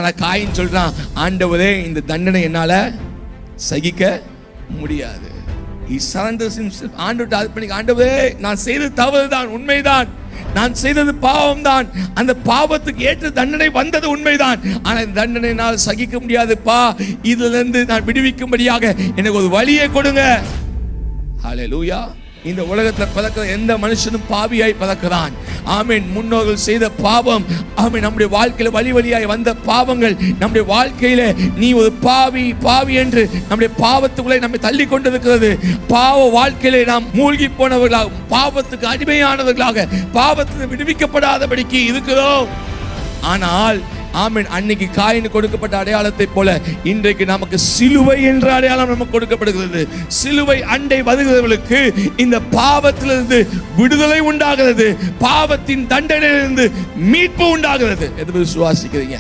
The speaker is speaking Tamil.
ஆனா காயின் சொல்றான், ஆண்டவரே இந்த தண்டனை என்னால சகிக்க முடியாது. ஆண்டவர்கிட்ட அர்ப்பணிக்க, ஆண்டவரே நான் செய்தது தவறுதான், உண்மைதான், நான் செய்தது பாவம் தான், அந்த பாவத்துக்கு ஏற்ற தண்டனை வந்தது உண்மைதான், ஆனா இந்த தண்டனை நான் சகிக்க முடியாதுப்பா, இதுல இருந்து நான் விடுவிக்கும்படியாக எனக்கு ஒரு வழியை கொடுங்க. ஹல்லேலூயா. இந்த உலகத்துல பிறக்கிற எந்த மனுஷனும் பாவியாய் பிறக்கிறான். ஆமென். முன்னோர்கள் செய்த பாவம், ஆமென், நம்முடைய வாழ்க்கையில வழி வழியாய் வந்த பாவங்கள் நம்முடைய வாழ்க்கையில நீ ஒரு பாவி என்று நம்முடைய பாவத்துக்குள்ளே நம்மை தள்ளி கொண்டிருக்கிறது. பாவ வாழ்க்கையிலே நாம் மூழ்கி போனவர்களாக, பாவத்துக்கு அடிமையானவர்களாக, பாவத்துக்கு விடுவிக்கப்படாதபடிக்கு இருக்கிறோம். ஆனால் ஆமென், அன்னைக்கு காயின் கொடுக்கப்பட்ட அடையாளத்தை போல இன்றைக்கு நமக்கு சிலுவை என்ற அடையாளம் நமக்கு கொடுக்கப்படுகிறது. சிலுவை அண்டை வருகிறவர்களுக்கு இந்த பாவத்திலிருந்து விடுதலை உண்டாகிறது, பாவத்தின் தண்டனையிலிருந்து மீட்பு உண்டாகிறது. எது விசுவாசிக்கிறீங்க?